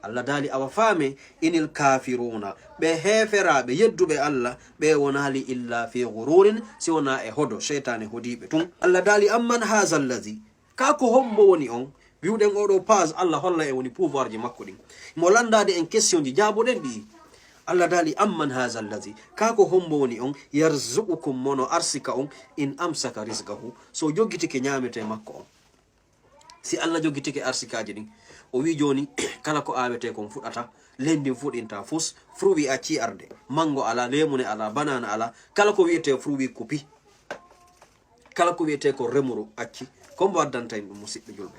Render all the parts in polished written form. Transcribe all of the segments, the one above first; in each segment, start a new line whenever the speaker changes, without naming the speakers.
Allah dali awa fame inil kafiruna be heferabe yeddube Allah be wonali illa fi ghururin si wona e hodo shaytan hodibe tun Allah dali amman hazal ladhi kako hombo woni on biuden odo paz Allah holla e woni pouvoir ji makko din mo landade en question ji jaboden di Allah dali amman hazal ladhi kako hombo woni on yarzuqukum mono arsika on in amsaka rizqahu so jogitike nyamete makko on si Allah jogitike arsikaji din o wi joni kala ko awete kon fudata lendi fudinta fus fruwi acci arde mango ala lemune ala banana ala kala ko wiete fruwi kupi kala ko wiete ko remuru acci ko waddanta en musibbe julbe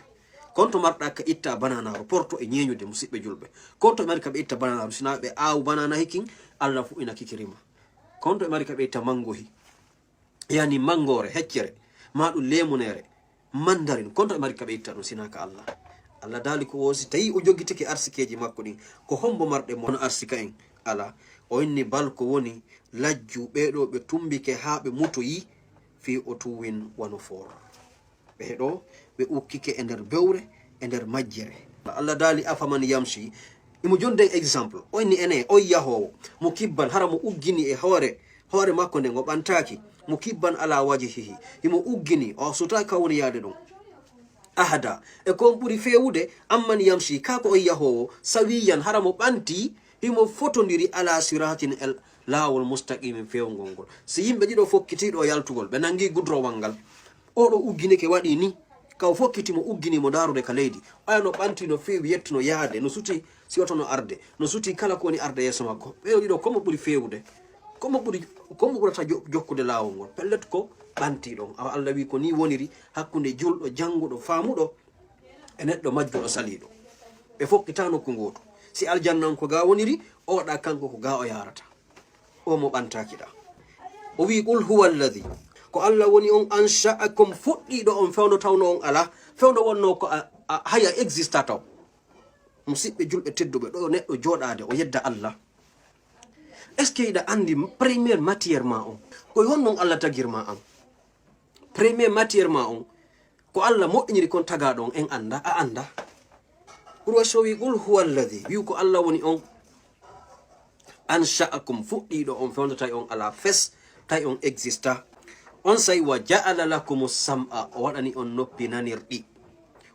konto marda ka itta banana ro porto e nyenyude musibbe julbe konto amerika be itta banana ro sinabe aaw banana hiking Allah fu ina kikirima konto amerika be itta mango hi yani mangore heccere madu lemunere mandarin konto amerika be itta no sinaka Allah dali ko wosi tayi o jogitike arsikeji makko din ko hombo marde mon arsika en ala o inni balko woni lajju beedo be tumbike haabe mutoyi fi otuwin wanofor beedo be ukkike e nder bewre e nder majjere Allah dali afaman yamshi imo jonde example o inni ene o yahowo mo kibbal hara mo uggini e hore makko nden o bantaki mo kibban ala wajhihi imo uggini o suta kawni yaade don ahada e ko buri fewude amman yamshi kako o yahowo sawiyan haramo banti himo fotondiri ala siratin el lawol mustaqim fewngol si yimbe dido fokkitido yaltugol be nangi gudro wangal o do uggine ke wadi ni ka fokkiti mo uggini mo darude ka leydi ayno banti no fewi yettuno yaade no suti si watono arde no suti kala ko ni arde yeso makko be dido ko mo buri fewude ko mo burata jokkude lawol ngol pellet ko banti don Allah wi ko ni woniri hakkunde juldo jangudo famudo e neddo majjudo salido be fokkitano ko ngoto si aljannan ko ga woniri o da kanko ko ga o yarata o mo bantaki da o wi qul huwa alladhi ko Allah woni on ansha'akum fuddido on fewno tawno on ala fewno wonno ko haya existata musibbe julbe teddube do neddo jodade o yedda Allah est-ce que ida andi première matière ma on ko honnon Allah tagirma am premier matière ma on ko Allah moƴƴiri kon taga don en anda a anda urwa showi qul huwa alladhi wi ko Allah woni on ansha'akum fuddido on fewndata on ala fes tay on exista on say wa ja'ala lakumus sam'a wadani on noppi nanirdi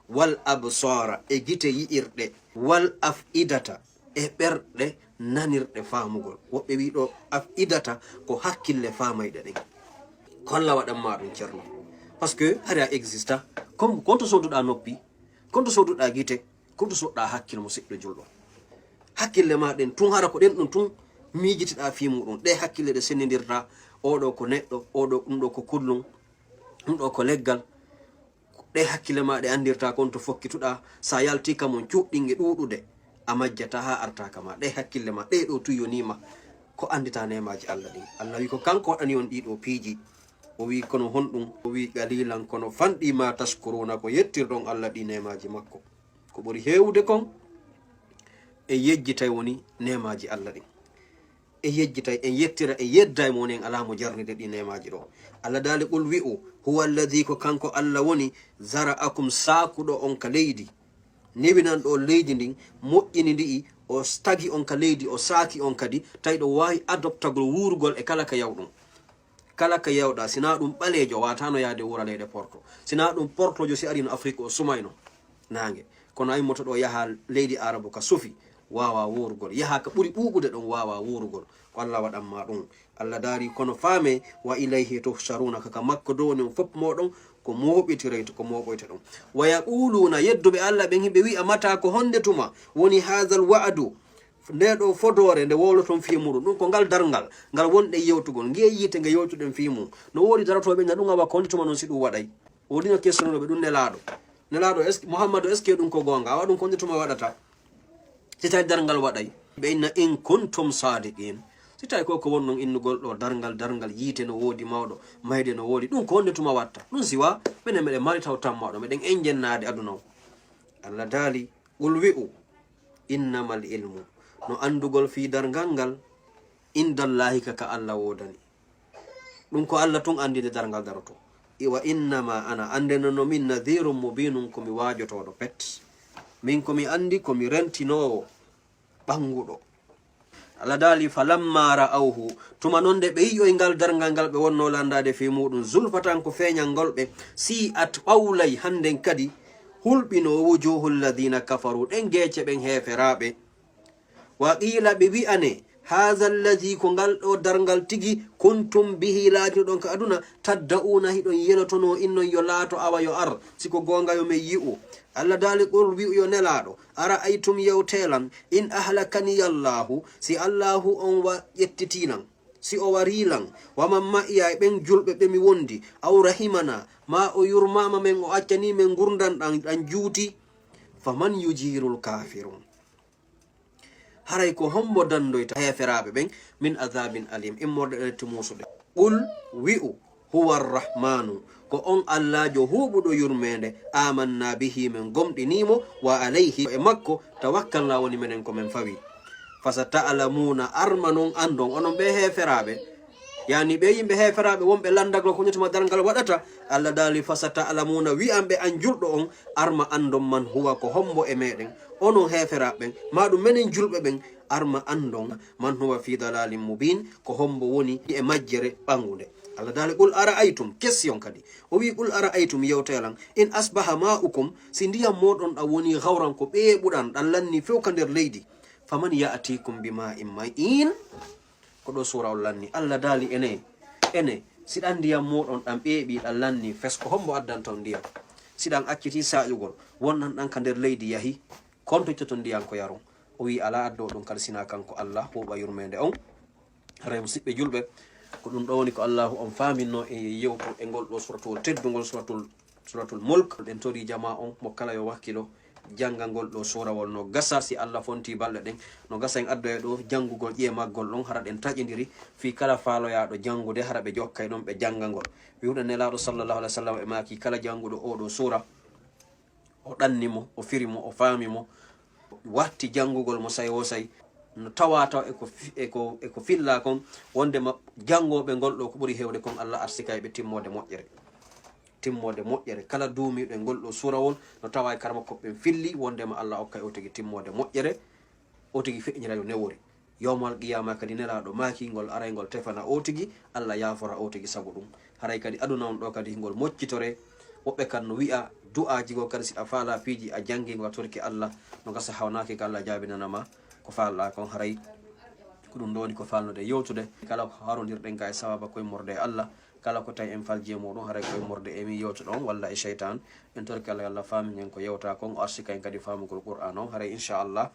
wal absara e gite yi'irde wal afidata e berde nanirde famugol wobbe wi do afidata ko hakkille famayde de kolla wadan ma dum cerno parce que hada exista comme konto soduda noppi konto soduda gite konto sodda hakkil musiddo juldo hakkille ma den tun hara ko den dum tun mijitida fi mudum de hakkille de senindirta odo ko neddo odo do ko kullum do ko leggal de hakkille ma de andirta konto fokkituda sa yalti kamon cuddinge dudude amajjata ha arta kama de hakkille ma de do tuyonima ko andita nemaji Allah din Allah wi ko kanko wadani on dido piji o wi kono hondum o wi galilan kono fandi ma tashkuruna ko yettirdon Allah di nemaji makko ko buri hewde kon e yejjitay woni nemaji Allah din e yejjitay en yettira e yedday mo nen ala mo jarnide di nemaji do Allah dali qul wi'u huwa alladhi ko kanko Allah woni zara'akum sakudo on ka leydi nebinan do leydi din moƴƴini ndi o stagi on ka leydi o saaki on kadi taydo wawi adoptagol wurgol e kala ka yawdum kala ka yawda sina dum balejo watano yaade wura leyde porto sina dum portojo si ari no Afrique o sumayno nange kono ay moto do yaha leydi arabu ka sufi wawa wurgol yaha ka buri buugude don wawa wurgol ko Allah wadan ma dum Allah dari kono fame wa ilayhi tuhsharuna kaka makko do non fop modon ko mobitirayto ko moboyta dum wa yaquluna yeddube Allah ben himbe wi amata ko honde tuma woni hadal wa'du nedo fodore nde woloton fiimudu dum ko ngal darngal ngal wonde yewtugol ngiye yite nge yewtuden fiimu no wodi daratobe na dum aba konde tuma non sidu waday wodi no questionno be dum nelado est Muhammadu est dum ko gonga wadum konde tuma wadata sitay darngal waday be inna in kuntum sadiqin sitay ko wonnon innugol do darngal yite no wodi mawdo mayde no wodi dum ko honde tuma watta dum siwa bene mede mari taw tammado meden enjennade aduna Allah dali ulwi'u innamal ilmu no andugol fi darngal ngal indallahi kaka Allah wodani dum ko Allah tun andide darngal daroto wa innama ana andeno min nadhirun mubinun ko mi wajoto do pet min ko mi andi ko mi rentinowo ɓanguɗo. Allah dali falamma ra'awhu tuma nonde ɓe yi'oy ngal dargal ngal ɓe wonno landade fi muɗum zulfatan ko feñal ngol ɓe si at ɓawlay handen kadi hulɓino wujuhul ladina kafaru ɗen geece ɓen heferaɓe wa qila ɓe wi'ane hadha alladhi ko ngal ɗo dargal tigi kuntum bihi laatiɗon ka aduna tadda'una hiɗon yelotono innon yo laato awa yo ar siko gonga yo men yi'u Allah dali qul wi'u yo nelaɗo ara aytum yewtelan in ahlakani allahu si allahu on wa ƴettitinan si o warilan waman ma'iya ɓen julɓe ɓe mi wondi aw rahimana ma o yurmama men o accani men gurdan ɗan juuti faman yujirul kafirun haray ko hombo dandoyta heferaɓe ɓen min adhabin alim immorde ɗetti musuɗe qul wi'u huwa arrahmanu ko on allahjo huɓuɗo yurmede amanna bihi men gomɗinimo wa alayhi e makko tawakkalna woni menen komin fawi fasata'lamuna arma non andon onon ɓe heferaɓe yani ɓe yimɓe heferaɓe wonɓe landaglo ko ñotoma dargal waɗata Allah dali fasata'lamuna wi'anɓe an julɗo on arma andon man huwa ko hombo e meɗen onon heferaɓe maɗum menen julɓe ɓen arma andon man huwa fi dalalin mubin ko hombo woni e majjere ɓangude. Allah dali qul ara aytum question kadi o wi qul ara aytum yewtelan in asbaha ma'ukum si ndiyam moɗon ɗa woni hawran ko ɓeɓuɗan ɗan lanni few ka nder leydi faman ya'tikum bima in ma'in ko ɗo sura on lanni Allah dali ene siɗan ndiyam moɗon ɗan ɓeeɓi ɗan lanni fes ko hombo addanta on ndiyam siɗan acciti saƴugol wonnan ɗan ka nder leydi yahi kontoytoto ndiyam ko yaron o wi ala addo ɗum kadi sina kanko Allah huɓa yurmede on haray musidɓe julɓe ko ɗum ɗo woni ko allahu on faminno e yewtu e ngol ɗo suratul teddugol suratul mulk ɗen tori jama on mo kala yo wakkilo janggal ngol ɗo surawol no gasa si Allah fonti balɗe ɗen no gasa en addoya ɗo jangugol ƴemaggol ɗon hara ɗen taƴidiri fi kala faaloyaɗo jangude hara ɓe jokkay ɗon ɓe janggal ngol wiwɗo nelaɗo sallallahu alaihi wa sallam e maki kala janguɗo oɗo sura o ɗannimo o firimo o famimo watti jangugol mo say wo say no tawata eko filla kon wondema jangoɓe ngol ɗo ko ɓuuri hewde kon Allah arsikay ɓe timmode moƴƴere kala duumiɓe ngol ɗo surawol no tawa e karma koɓɓen filli wondema Allah okkay o tigi timmode moƴƴere o tigi feƴñira yo newori yowmal qiyama kadi nelaɗo maki ngol aray ngol tefana o tigi Allah yafora o tigi sago ɗum haray kadi aduna on ɗo kadi ngol moccitore woɓɓe kan no wi'a du'aji go kadi si a faala piiji a jangi ngo torki Allah no gasa hawnaki ko Allah jaabinanama ko falɗa kon haray ko ɗum ɗo woni ko falnude yewtude kala ko harodirɗen ga e sawaba koye morde Allah kala ko tawi en falje muɗum haray koye morde emi yewtuɗon walla e cheytan en torki Allah faami en ko yewta kon o arsika en kadi famugol Qur'an on haray inchallah